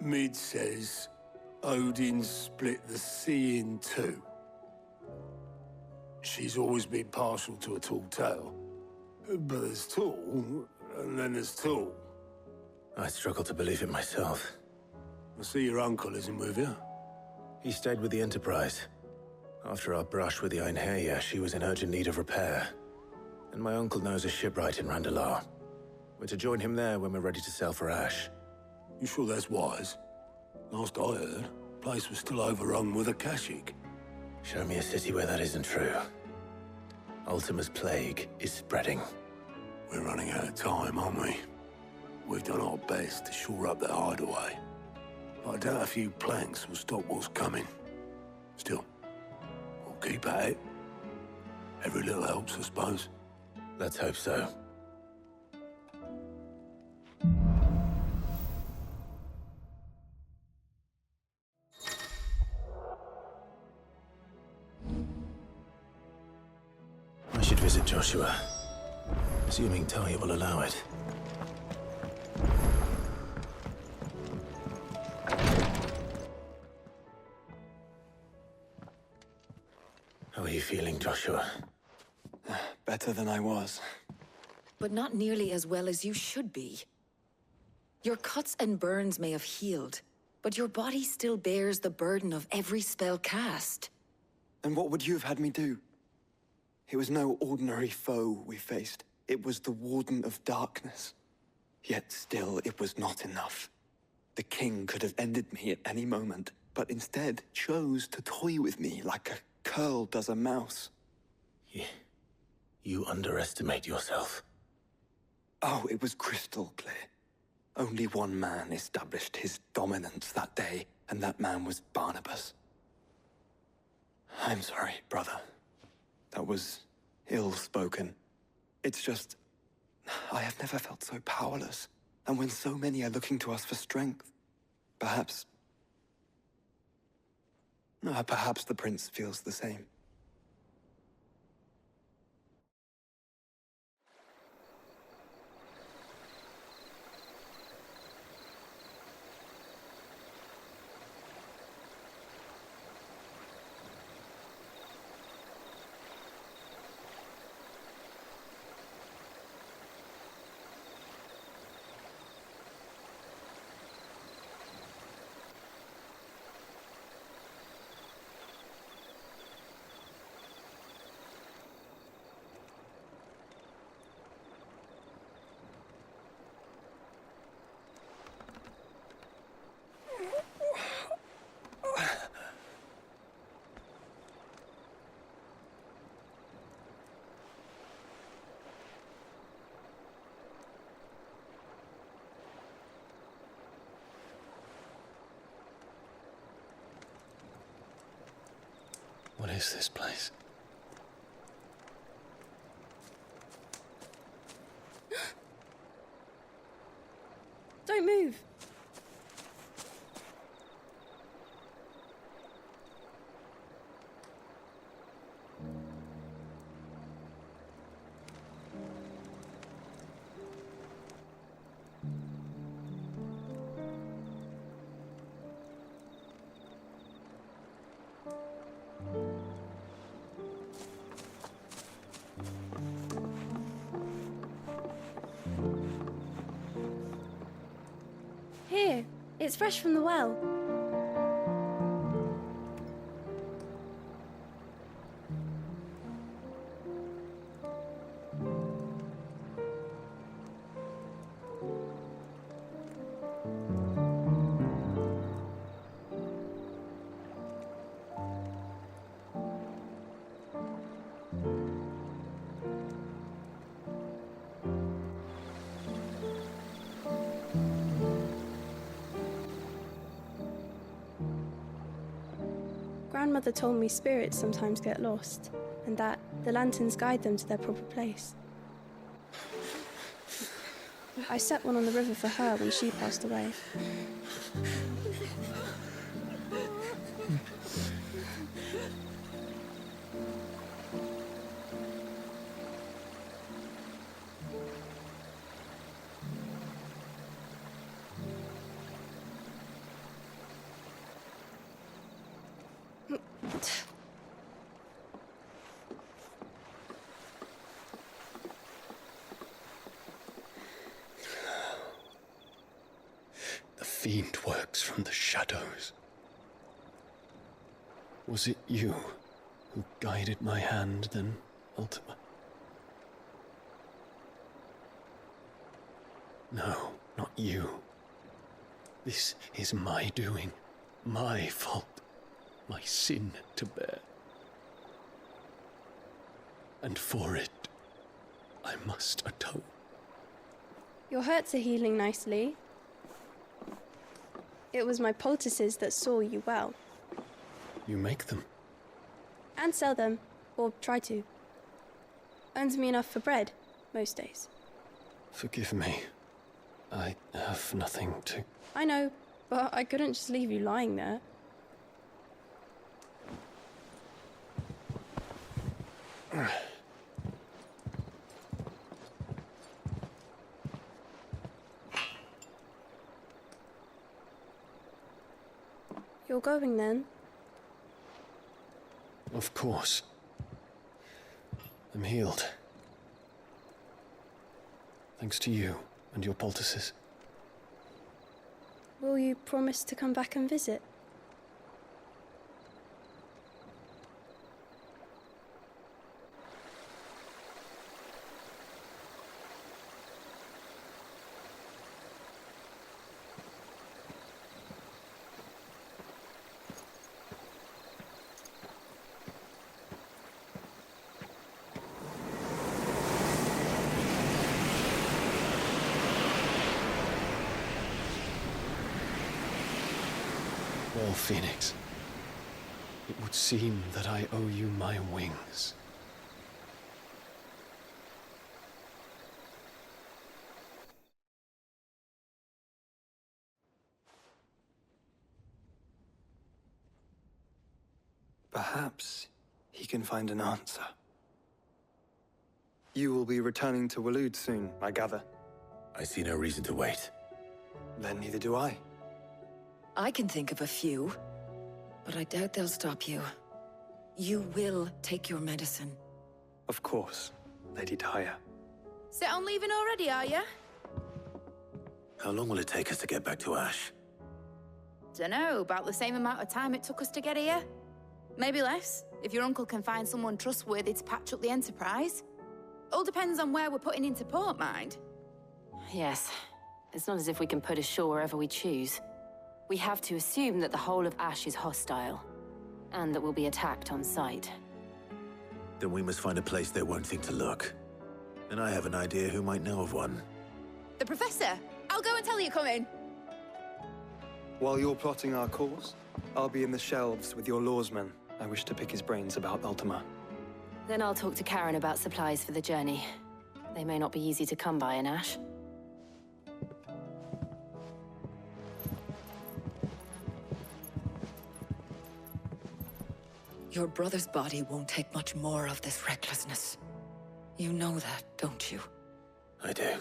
Mid says Odin split the sea in two. She's always been partial to a tall tale. But there's tall, and then there's tall. I struggle to believe it myself. I see your uncle isn't with you. He stayed with the Enterprise. After our brush with the Einherja, she was in urgent need of repair. And my uncle knows a shipwright in Randalar. We're to join him there when we're ready to sail for Ash. You sure that's wise? Last I heard, the place was still overrun with Akashic. Show me a city where that isn't true. Ultima's plague is spreading. We're running out of time, aren't we? We've done our best to shore up that hideaway. I doubt a few planks will stop what's coming. Still, we'll keep at it. Every little helps, I suppose. Let's hope so. I should visit Joshua, assuming Talia will allow it. How are you feeling, Joshua? Better than I was. But not nearly as well as you should be. Your cuts and burns may have healed, but your body still bears the burden of every spell cast. And what would you have had me do? It was no ordinary foe we faced. It was the Warden of Darkness. Yet still, it was not enough. The king could have ended me at any moment, but instead chose to toy with me like a curl does a mouse. You underestimate yourself. Oh, it was crystal clear. Only one man established his dominance that day, and that man was Barnabas. I'm sorry, brother. That was ill-spoken. It's just, I have never felt so powerless. And when so many are looking to us for strength, perhaps the prince feels the same. What is this place? Don't move. Here, it's fresh from the well. Grandmother told me spirits sometimes get lost, and that the lanterns guide them to their proper place. I set one on the river for her when she passed away. fiend works from the shadows. Was it you who guided my hand then, Ultima? No, not you. This is my doing, my fault, my sin to bear. And for it, I must atone. Your hurts are healing nicely. It was my poultices that saw you well. You make them? And sell them, or try to. Earns me enough for bread, most days. Forgive me. I have nothing to... I know, but I couldn't just leave you lying there. You're going then? Of course. I'm healed. Thanks to you and your poultices. Will you promise to come back and visit? Well, Phoenix, it would seem that I owe you my wings. Perhaps he can find an answer. You will be returning to Waloed soon, I gather. I see no reason to wait. Then neither do I. I can think of a few, but I doubt they'll stop you. You will take your medicine. Of course, Lady Daya. Set on leaving already, are you? How long will it take us to get back to Ash? Dunno, about the same amount of time it took us to get here. Maybe less, if your uncle can find someone trustworthy to patch up the Enterprise. All depends on where we're putting into port, mind. Yes. It's not as if we can put ashore wherever we choose. We have to assume that the whole of Ash is hostile, and that we'll be attacked on sight. Then we must find a place they won't think to look. And I have an idea who might know of one. The Professor! I'll go and tell you coming! While you're plotting our course, I'll be in the shelves with your lawsman. I wish to pick his brains about Ultima. Then I'll talk to Karen about supplies for the journey. They may not be easy to come by in Ash. Your brother's body won't take much more of this recklessness. You know that, don't you? I do.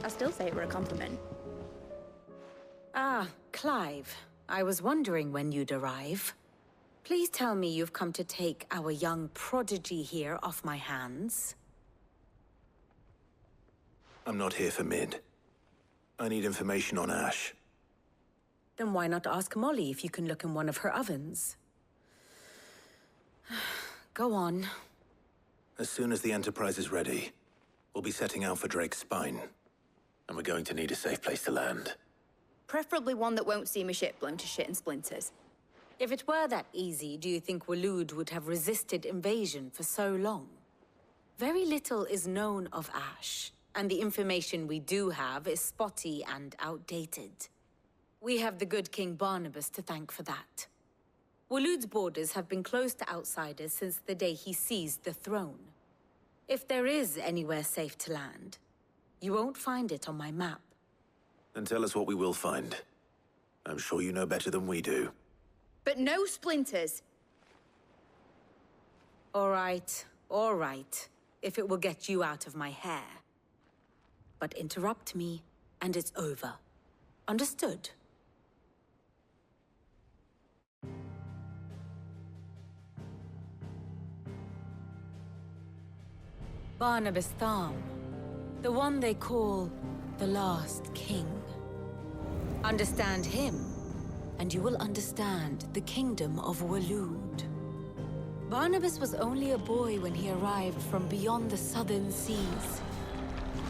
I still say it were a compliment. Ah, Clive. I was wondering when you'd arrive. Please tell me you've come to take our young prodigy here off my hands. I'm not here for Mid. I need information on Ash. Then why not ask Molly if you can look in one of her ovens? Go on. As soon as the Enterprise is ready, we'll be setting out for Drake's Spine. And we're going to need a safe place to land. Preferably one that won't see my ship blown to shit and splinters. If it were that easy, do you think Waloed would have resisted invasion for so long? Very little is known of Ash, and the information we do have is spotty and outdated. We have the good King Barnabas to thank for that. Waloed's borders have been closed to outsiders since the day he seized the throne. If there is anywhere safe to land, you won't find it on my map. Then tell us what we will find. I'm sure you know better than we do. But no splinters. All right. If it will get you out of my hair. But interrupt me, and it's over. Understood? Barnabas Tharm, the one they call the Last King. Understand him, and you will understand the kingdom of Waloed. Barnabas was only a boy when he arrived from beyond the southern seas,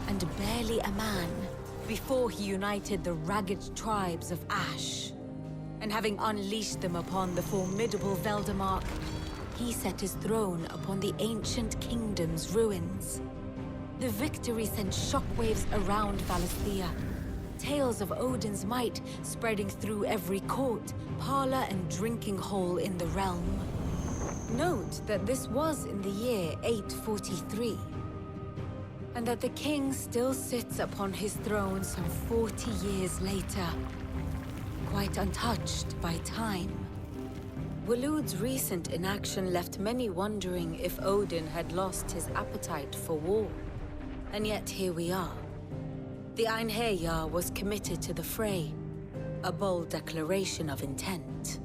and barely a man before he united the ragged tribes of Ash. And having unleashed them upon the formidable Veldamark, he set his throne upon the ancient kingdom's ruins. The victory sent shockwaves around Valisthea, tales of Odin's might spreading through every court, parlor, and drinking hole in the realm. Note that this was in the year 843, and that the king still sits upon his throne some 40 years later, quite untouched by time. Waloed's recent inaction left many wondering if Odin had lost his appetite for war. And yet here we are. The Einherjar was committed to the fray, a bold declaration of intent.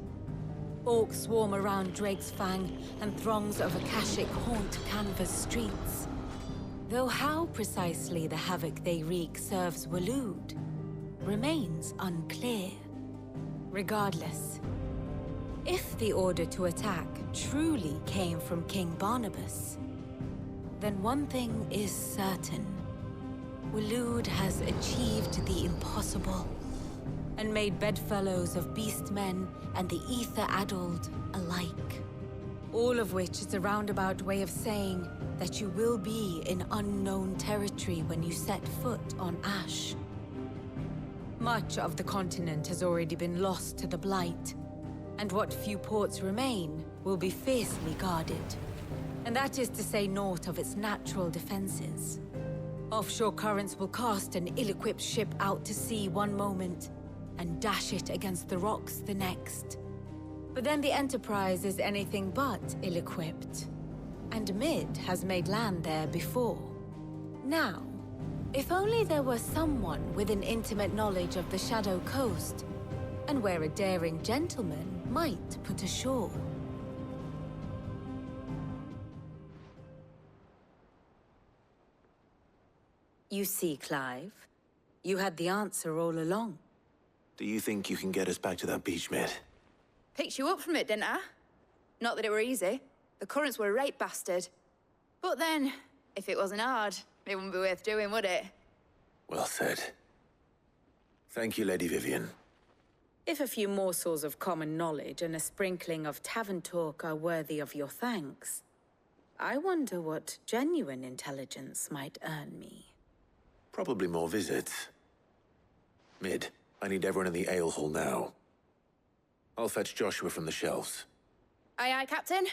Orcs swarm around Drake's Fang, and throngs of Akashic haunt Canva's streets. Though how precisely the havoc they wreak serves Waloed remains unclear. Regardless, if the order to attack truly came from King Barnabas, then one thing is certain. Waloed has achieved the impossible, and made bedfellows of beastmen and the ether-addled alike. All of which is a roundabout way of saying that you will be in unknown territory when you set foot on Ash. Much of the continent has already been lost to the Blight, and what few ports remain will be fiercely guarded. And that is to say naught of its natural defenses. Offshore currents will cast an ill-equipped ship out to sea one moment, and dash it against the rocks the next. But then the Enterprise is anything but ill-equipped, and Mid has made land there before. Now, if only there were someone with an intimate knowledge of the Shadow Coast, and where a daring gentleman might put ashore. You see, Clive, you had the answer all along. Do you think you can get us back to that beach, Mid? Picked you up from it, didn't I? Not that it were easy. The currents were a right bastard. But then, if it wasn't hard, it wouldn't be worth doing, would it? Well said. Thank you, Lady Vivian. If a few morsels of common knowledge and a sprinkling of tavern talk are worthy of your thanks, I wonder what genuine intelligence might earn me. Probably more visits. Mid, I need everyone in the ale hall now. I'll fetch Joshua from the shelves. Aye, aye, Captain.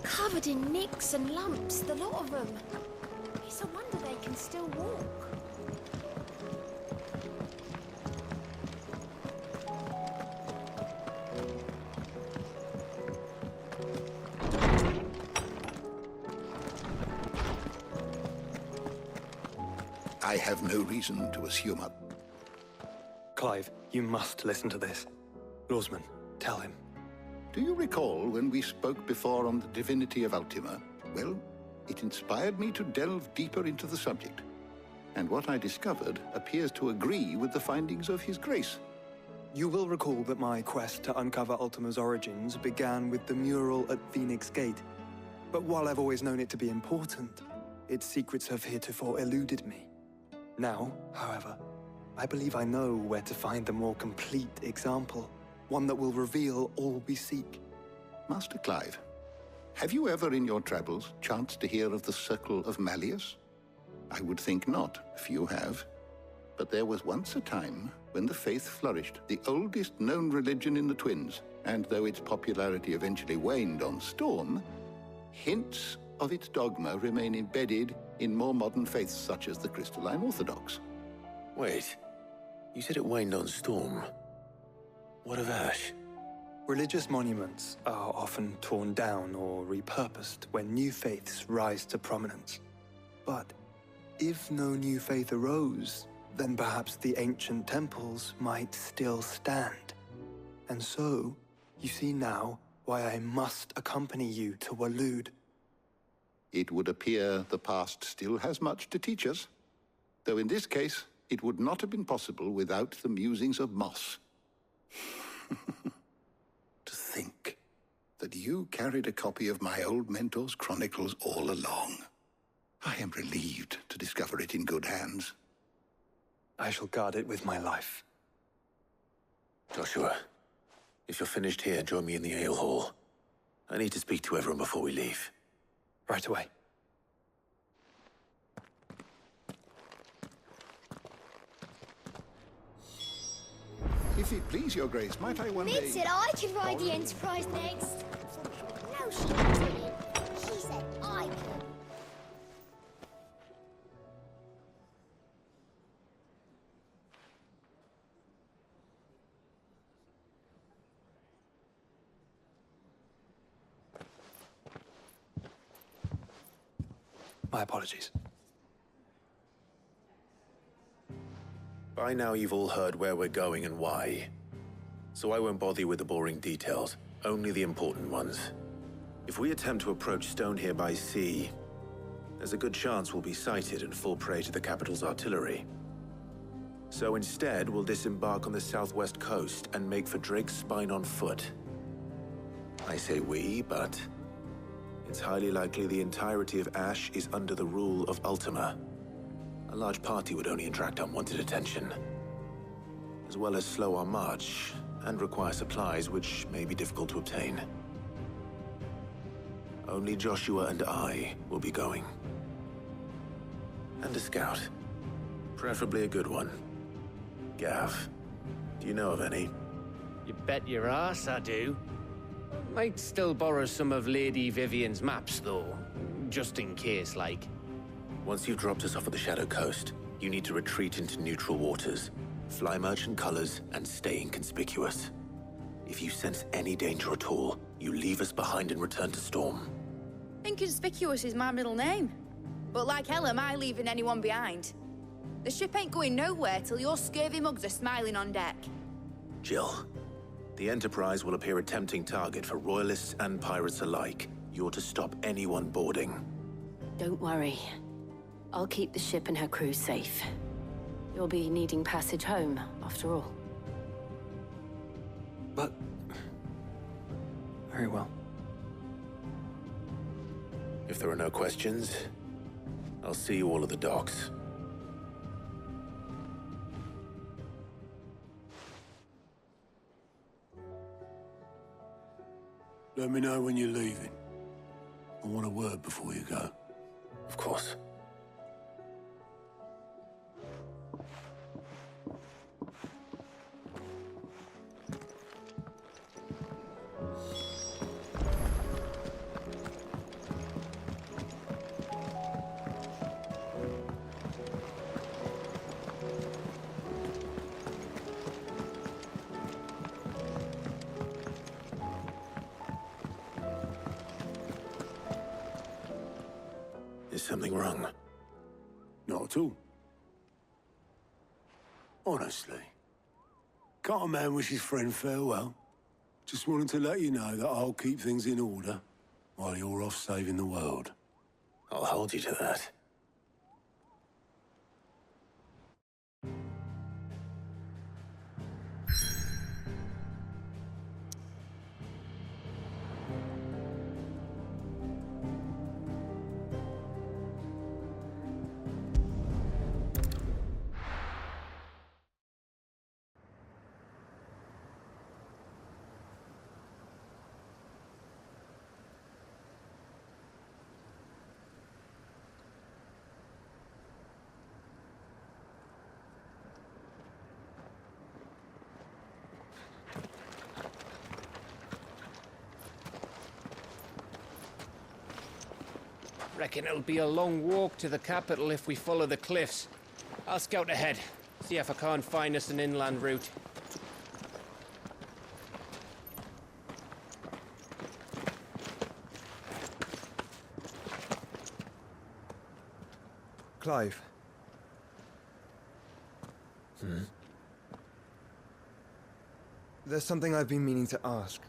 Covered in nicks and lumps, the lot of them. It's a wonder they can still walk. I have no reason to assume a... Clive, you must listen to this. Lawsman, tell him. Do you recall when we spoke before on the divinity of Ultima? Well, it inspired me to delve deeper into the subject. And what I discovered appears to agree with the findings of His Grace. You will recall that my quest to uncover Ultima's origins began with the mural at Phoenix Gate. But while I've always known it to be important, its secrets have heretofore eluded me. Now, however, I believe I know where to find the more complete example, one that will reveal all we seek. Master Clive, have you ever in your travels chanced to hear of the Circle of Malleus? I would think not, if you have. But there was once a time when the faith flourished, the oldest known religion in the Twins, and though its popularity eventually waned on Storm, hints of its dogma remain embedded in more modern faiths such as the Crystalline Orthodox. Wait, you said it waned on Storm. What of Ash? Religious monuments are often torn down or repurposed when new faiths rise to prominence. But if no new faith arose, then perhaps the ancient temples might still stand. And so, you see now why I must accompany you to Waloed. It would appear the past still has much to teach us, though in this case, it would not have been possible without the musings of Moss. To think that you carried a copy of my old mentor's chronicles all along. I am relieved to discover it in good hands. I shall guard it with my life. Joshua, if you're finished here, join me in the ale hall. I need to speak to everyone before we leave. Right away. If it please your grace, might I one Mid day... said I could ride the Enterprise next. No, she didn't. She said I could. My apologies. By now you've all heard where we're going and why. So I won't bother you with the boring details, only the important ones. If we attempt to approach Stone here by sea, there's a good chance we'll be sighted and fall prey to the capital's artillery. So instead, we'll disembark on the southwest coast and make for Drake's Spine on foot. I say we, but it's highly likely the entirety of Ash is under the rule of Ultima. A large party would only attract unwanted attention, as well as slow our march and require supplies which may be difficult to obtain. Only Joshua and I will be going. And a scout. Preferably a good one. Gav, do you know of any? You bet your ass I do. Might still borrow some of Lady Vivian's maps, though. Just in case, like. Once you've dropped us off at the Shadow Coast, you need to retreat into neutral waters, fly merchant colors, and stay inconspicuous. If you sense any danger at all, you leave us behind and return to Storm. Inconspicuous is my middle name. But like hell am I leaving anyone behind. The ship ain't going nowhere till your scurvy mugs are smiling on deck. Jill, the Enterprise will appear a tempting target for royalists and pirates alike. You're to stop anyone boarding. Don't worry. I'll keep the ship and her crew safe. You'll be needing passage home, after all. But... very well. If there are no questions, I'll see you all at the docks. Let me know when you're leaving. I want a word before you go. Of course. Is something wrong? Not at all. honestly. Can't a man wish his friend farewell? Just wanted to let you know that I'll keep things in order while you're off saving the world. I'll hold you to that. Reckon it'll be a long walk to the capital if we follow the cliffs. I'll scout ahead, see if I can't find us an inland route. Clive. There's something I've been meaning to ask.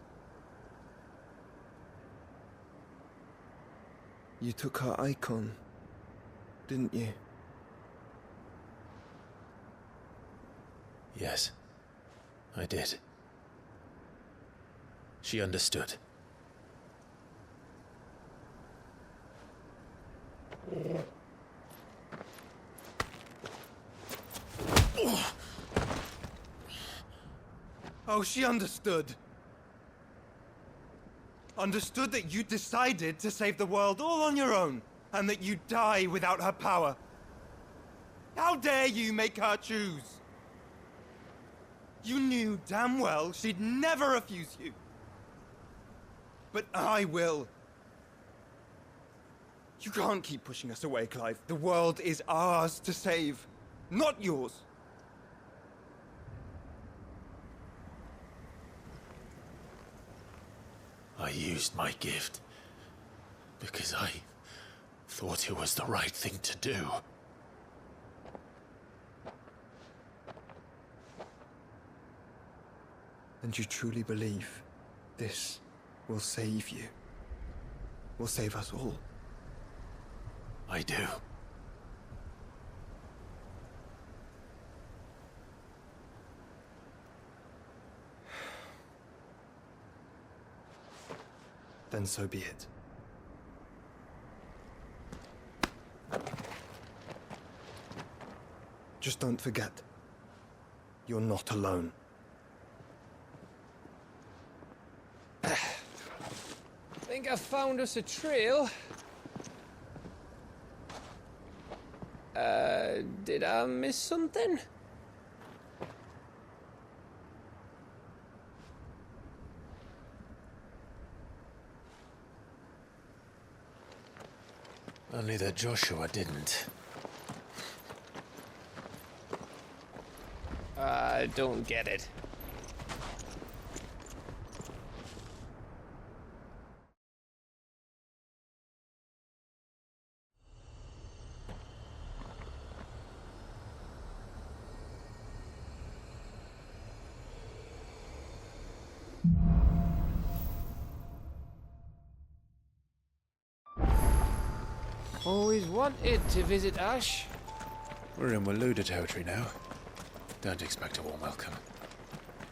You took her icon, didn't you? Yes, I did. She understood. Oh, she understood. Understood that you decided to save the world all on your own, and that you'd die without her power. How dare you make her choose? You knew damn well she'd never refuse you. But I will. You can't keep pushing us away, Clive. The world is ours to save, not yours. I used my gift because I thought it was the right thing to do. And you truly believe this will save you? Will save us all? I do. Then so be it. Just don't forget, you're not alone. Think I found us a trail. Did I miss something? Only that Joshua didn't. I don't get it. Always wanted to visit Ash. We're in Waluda territory now. Don't expect a warm welcome.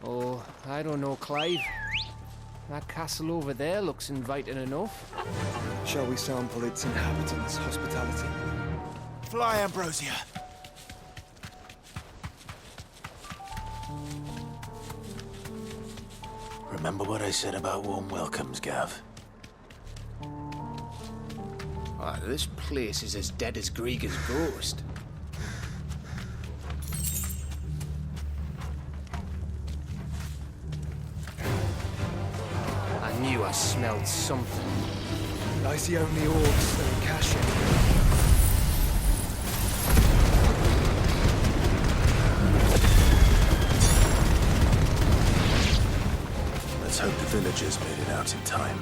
Oh, I don't know, Clive. That castle over there looks inviting enough. Shall we sample its inhabitants' hospitality? Fly, Ambrosia! Remember what I said about warm welcomes, Gav? Ah, this place is as dead as Greagor's ghost. I knew I smelled something. I see only orcs and Kashin. Let's hope the villagers made it out in time.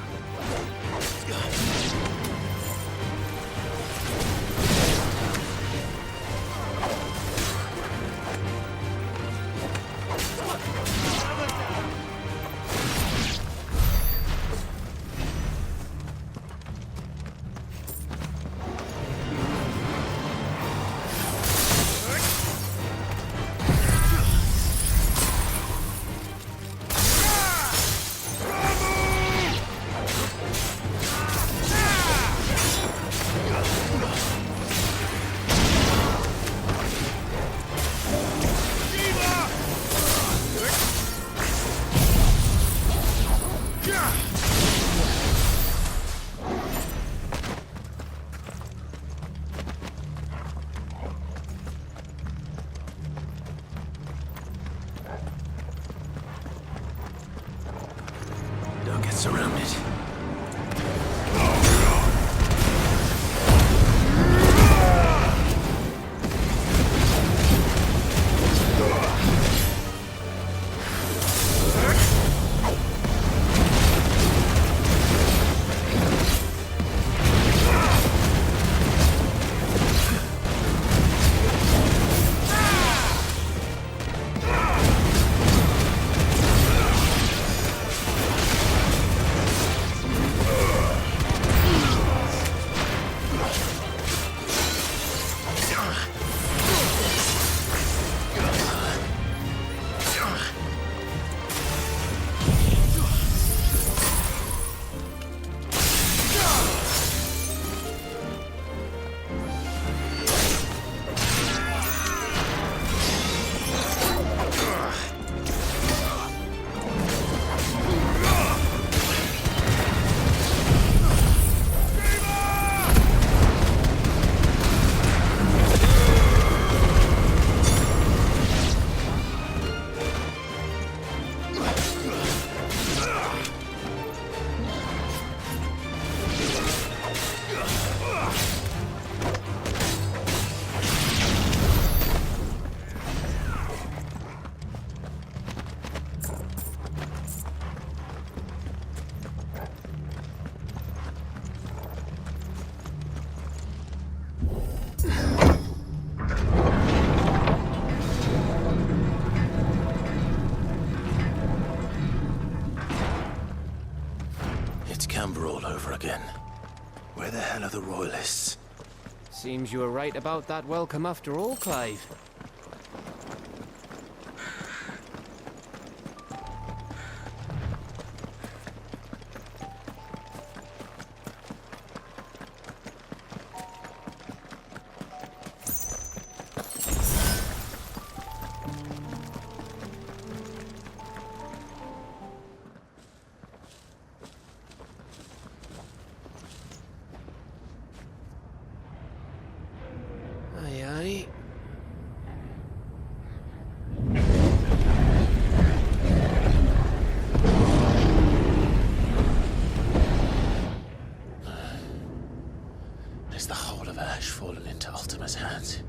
Don't get surrounded. All over again. Where the hell are the Royalists? Seems you were right about that welcome after all, Clive. Is the whole of Ash fallen into Ultima's hands?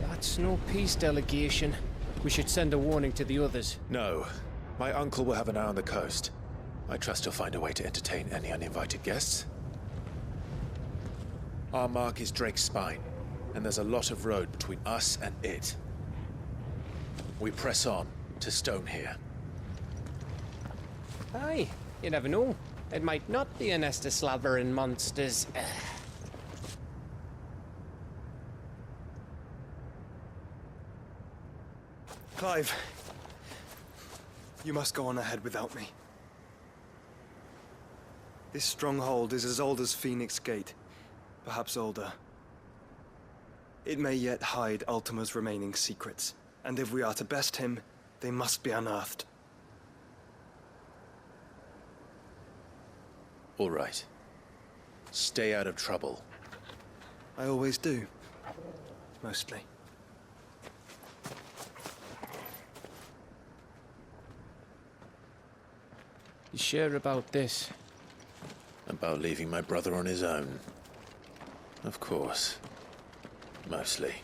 That's no peace delegation. We should send a warning to the others. No. My uncle will have an eye on the coast. I trust he'll find a way to entertain any uninvited guests. Our mark is Drake's Spine, and there's a lot of road between us and it. We press on to Stonehere. Aye, you never know. It might not be a nest of slavering monsters. Clive, you must go on ahead without me. This stronghold is as old as Phoenix Gate, perhaps older. It may yet hide Ultima's remaining secrets, and if we are to best him, they must be unearthed. All right. Stay out of trouble. I always do. Mostly. You sure about this? About leaving my brother on his own? Of course. Mostly.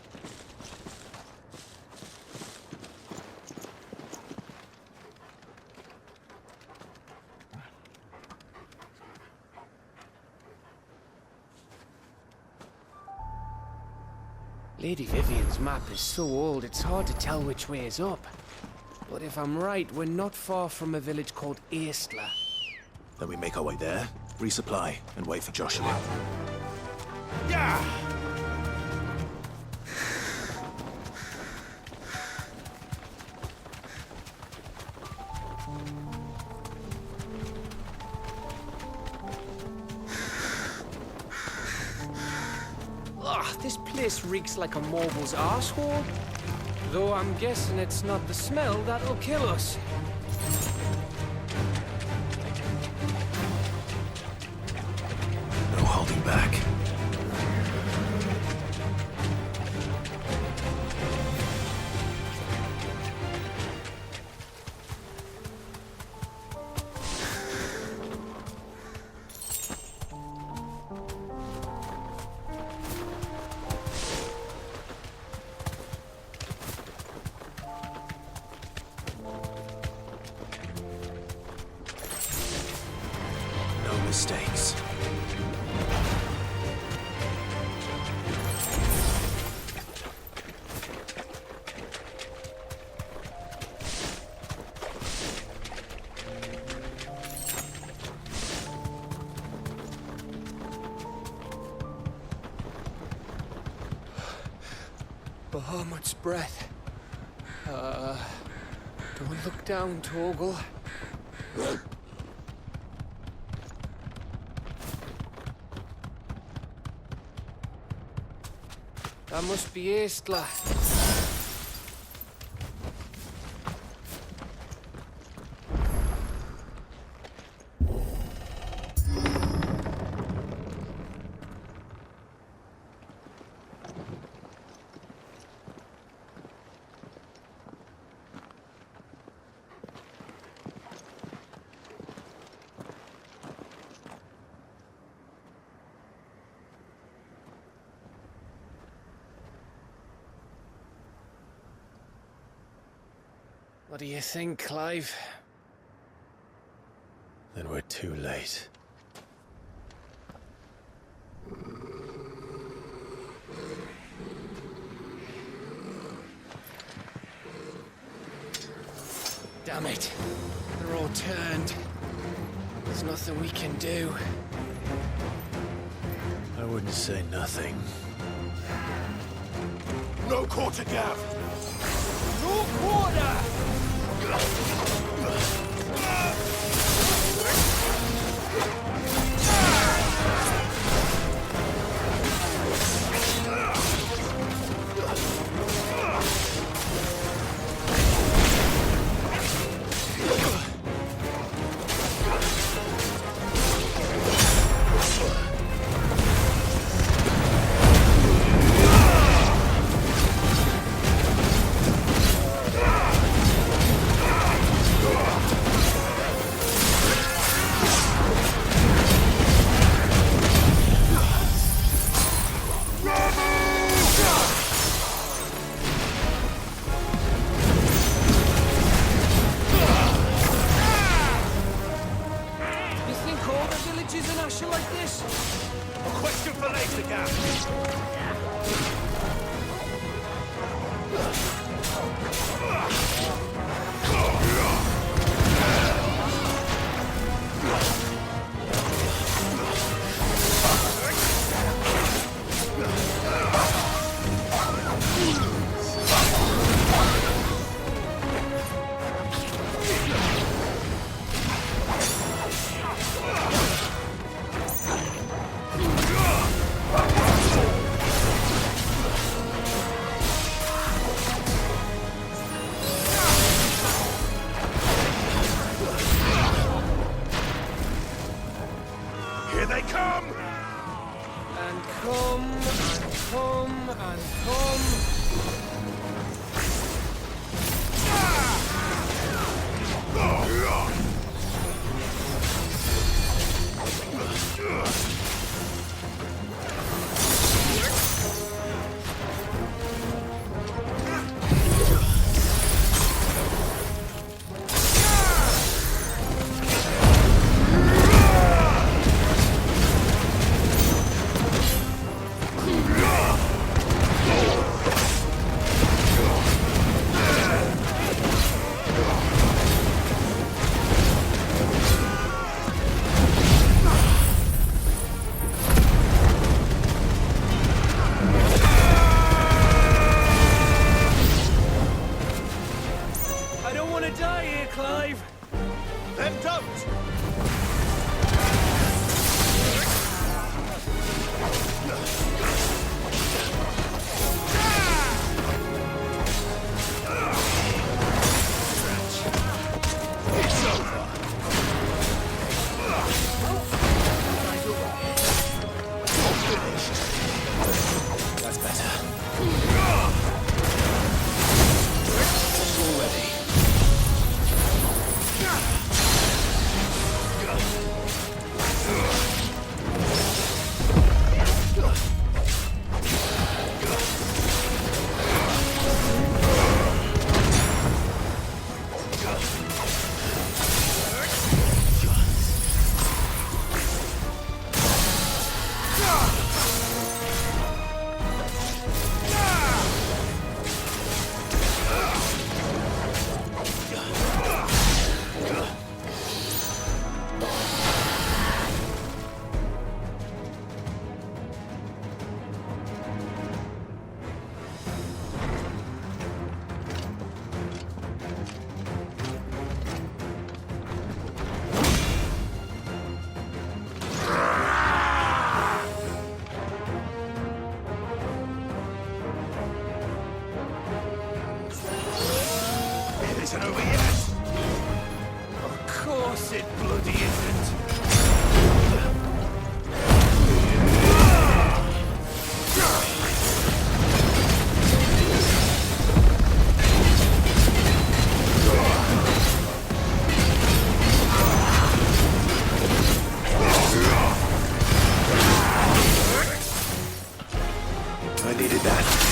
Lady Vivian's map is so old, it's hard to tell which way is up. But if I'm right, we're not far from a village called Aistla. Then we make our way there, resupply, and wait for Joshua. Yeah! Ugh, this place reeks like a morble's arsehole. Though I'm guessing it's not the smell that'll kill us. No holding back. mistakes. Bahamut's breath. Don't look down, Torgal. That must be Aistla. What do you think, Clive? Then we're too late. Damn it. They're all turned. There's nothing we can do. I wouldn't say nothing. No quarter gap! No quarter! isn't over yet. Of course it bloody isn't. I needed that.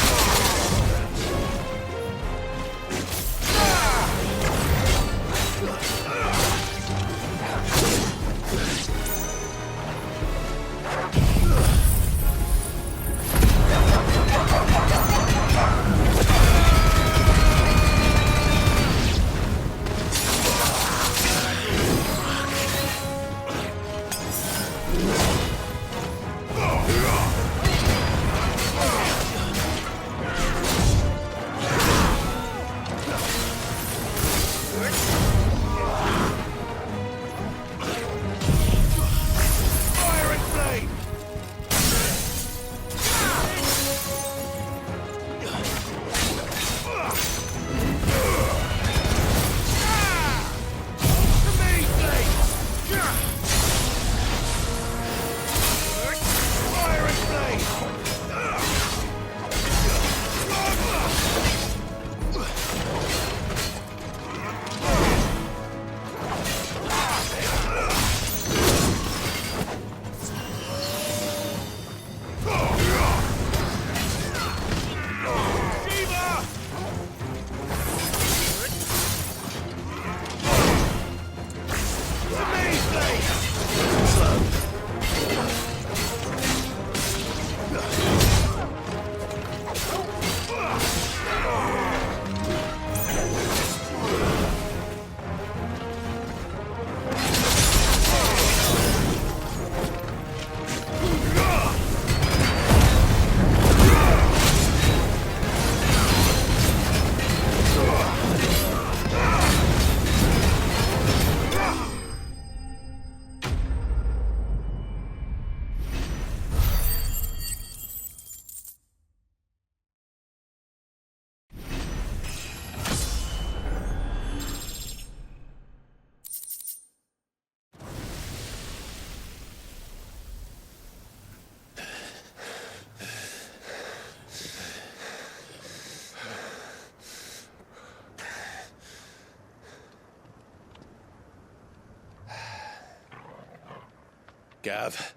Gav.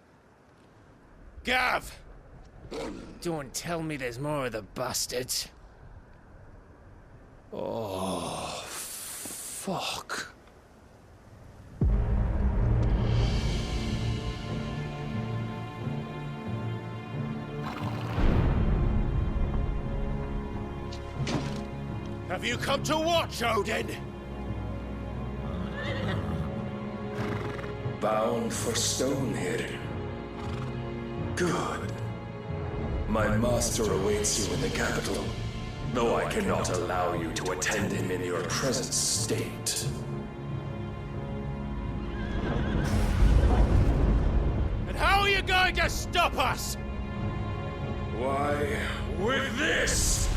Gav! Don't tell me there's more of the bastards. Oh, fuck. Have you come to watch, Odin? Bound for Stonehill. Good. My master awaits you in the capital, though I cannot allow you to attend him in your present state. And how are you going to stop us? Why, with this!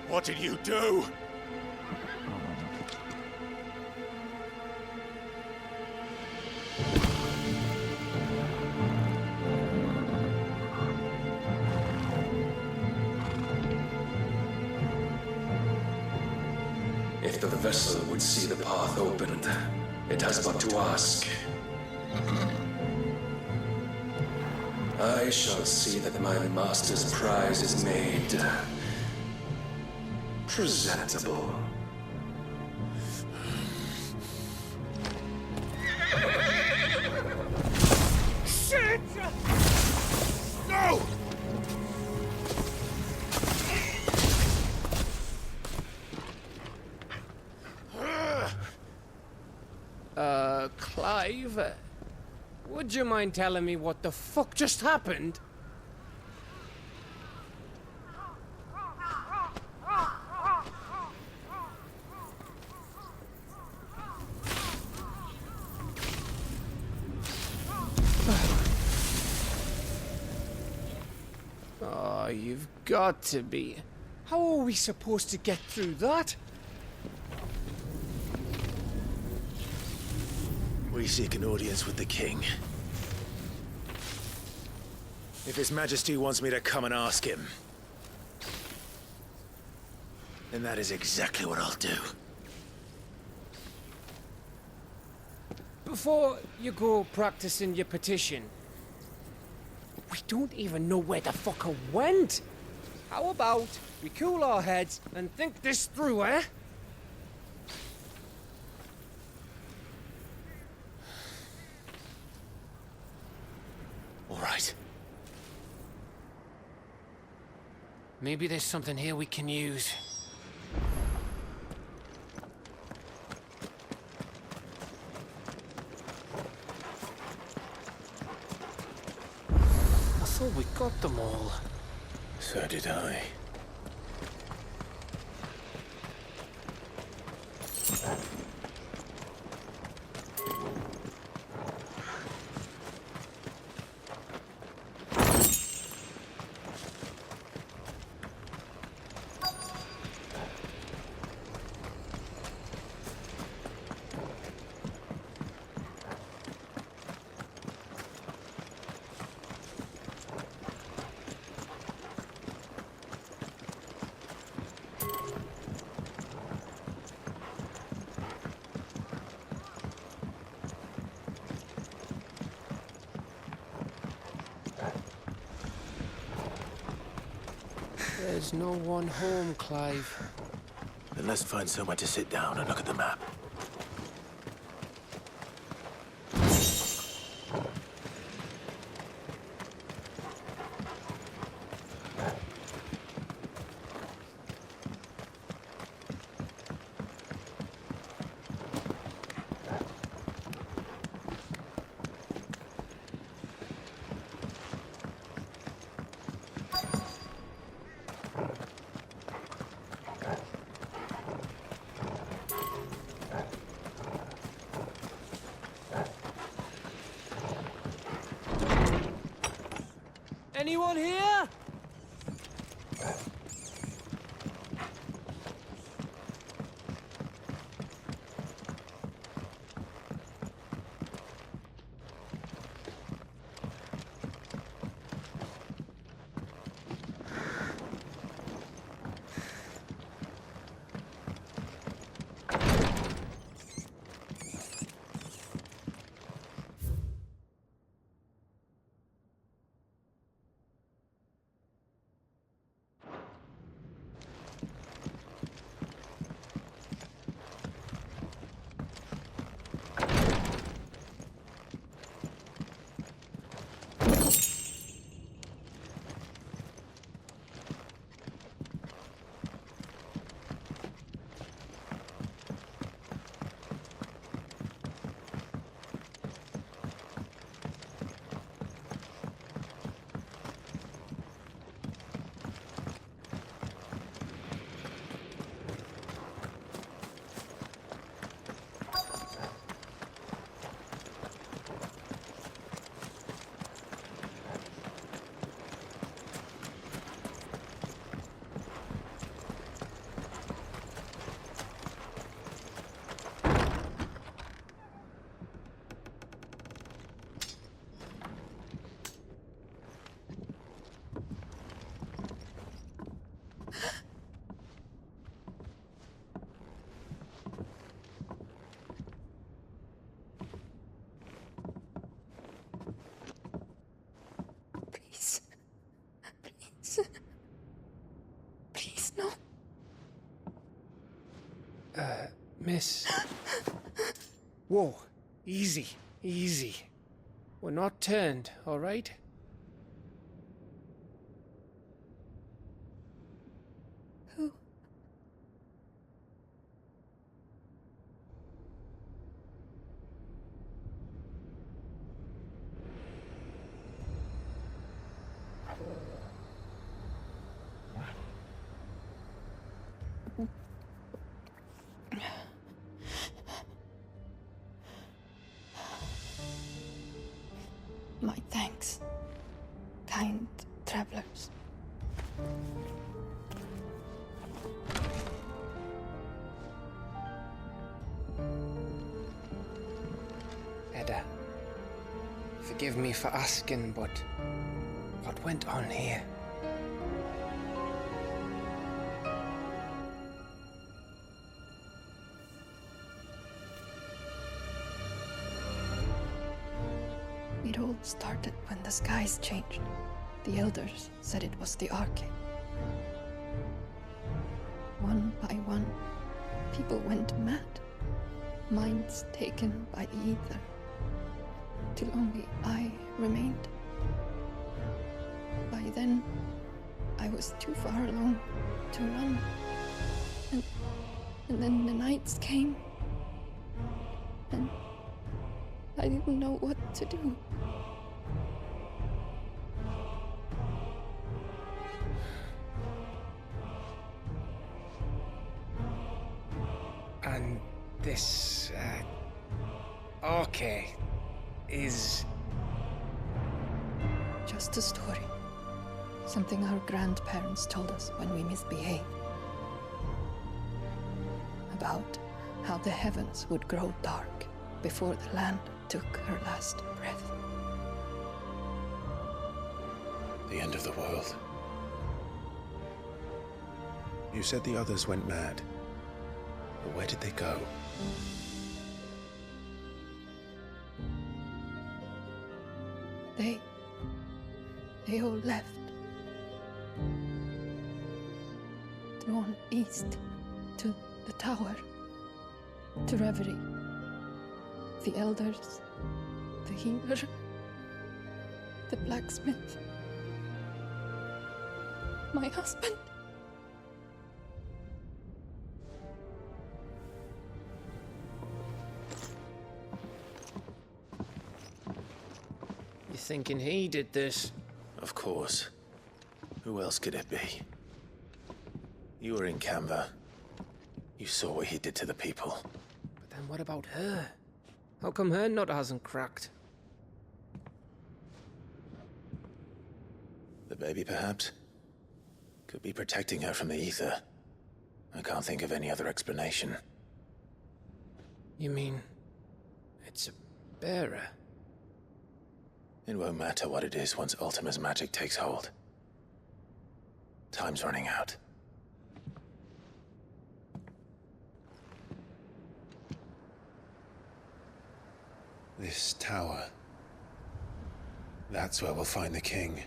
What did you do? If the vessel would see the path opened, it has but to ask. I shall see that my master's prize is made presentable. Shit! No! Clive? Would you mind telling me what the fuck just happened? Oh, you've got to be. How are we supposed to get through that? We seek an audience with the king. If His Majesty wants me to come and ask him, then that is exactly what I'll do. Before you go practicing your petition, we don't even know where the fucker went. How about we cool our heads and think this through, eh? All right. Maybe there's something here we can use. I thought we got them all. So did I. There's no one home, Clive. Then let's find somewhere to sit down and look at the map. Anyone here? Miss. Whoa. Easy. Easy. We're not turned, all right? Who? My thanks, kind travelers. Edda, forgive me for asking, but what went on here? It all started when the skies changed. The elders said it was the Arcade. One by one, people went mad. Minds taken by the ether. Till only I remained. By then, I was too far along to run. And then the nights came. And I didn't know what to do. And this, Arcade is... Just a story. Something our grandparents told us when we misbehaved. About how the heavens would grow dark before the land took her last breath. The end of the world. You said the others went mad. But where did they go? They all left. Drawn east to the tower, to reverie. The elders, the healer, the blacksmith, my husband. You thinking he did this? Of course. Who else could it be? You were in Canva. You saw what he did to the people. But then what about her? How come her nut hasn't cracked? The baby, perhaps? Could be protecting her from the ether. I can't think of any other explanation. You mean... it's a bearer? It won't matter what it is once Ultima's magic takes hold. Time's running out. This tower. That's where we'll find the king.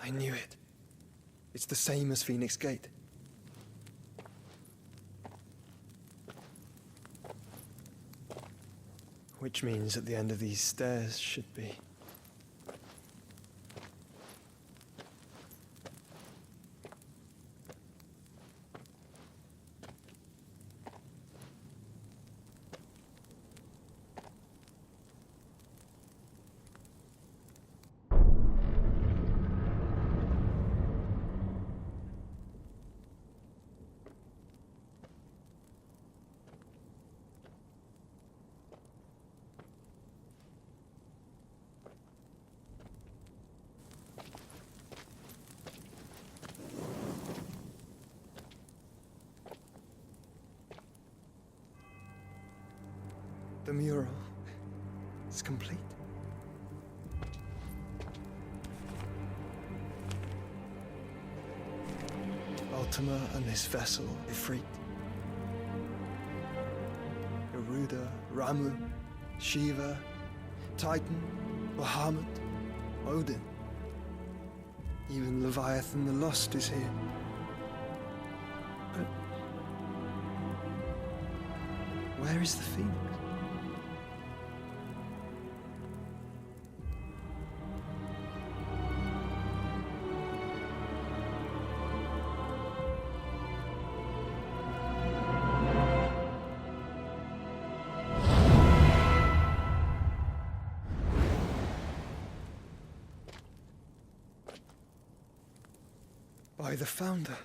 I knew it. It's the same as Phoenix Gate. Which means at the end of these stairs should be... The mural is complete. Ultima and this vessel, Ifrit. Garuda Ramu, Shiva, Titan, Bahamut, Odin. Even Leviathan the Lost is here. But where is the Phoenix? By the Founder.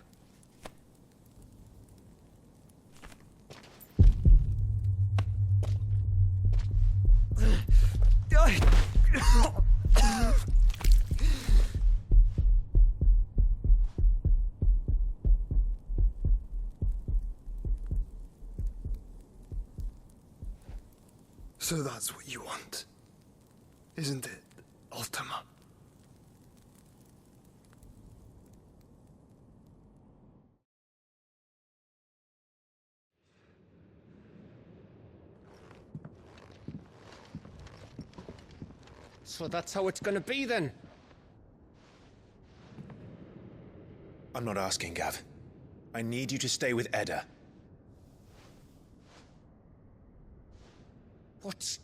So that's what you want, isn't it, Ultima? So that's how it's gonna be then? I'm not asking, Gav. I need you to stay with Edda. What?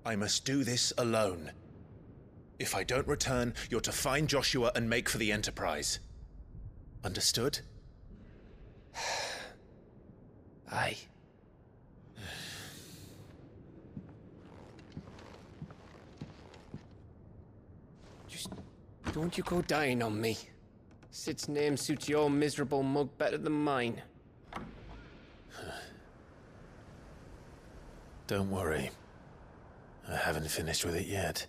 I must do this alone. If I don't return, you're to find Joshua and make for the Enterprise. Understood? Aye. Just don't you go dying on me. Sid's name suits your miserable mug better than mine. Don't worry. I haven't finished with it yet.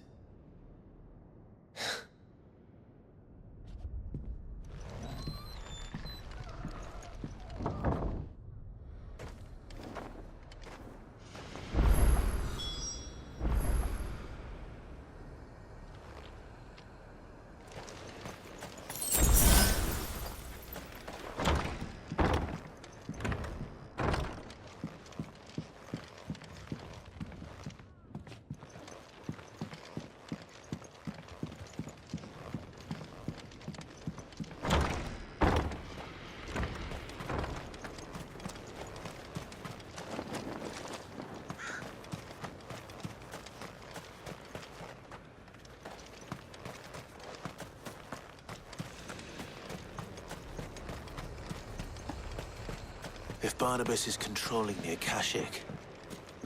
If Barnabas is controlling the Akashic,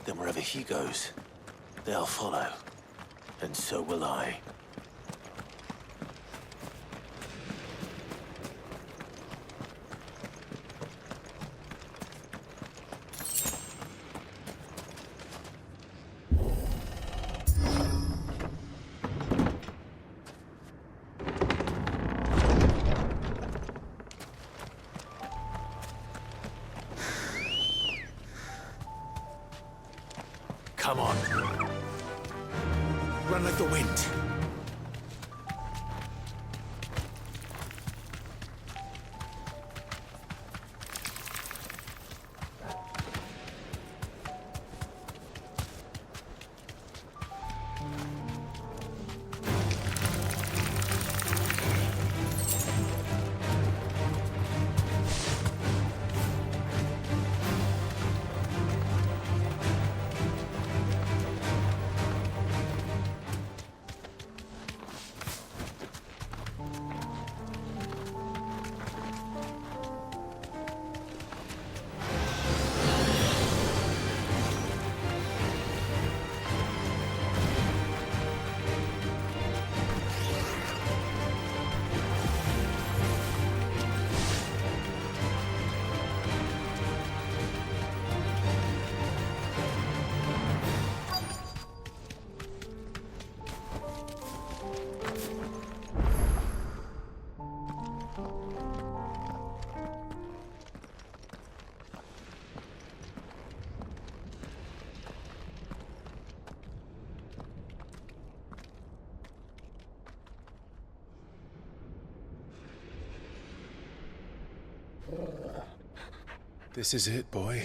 then wherever he goes, they'll follow. And so will I. Come on. Run like the wind. This is it, boy.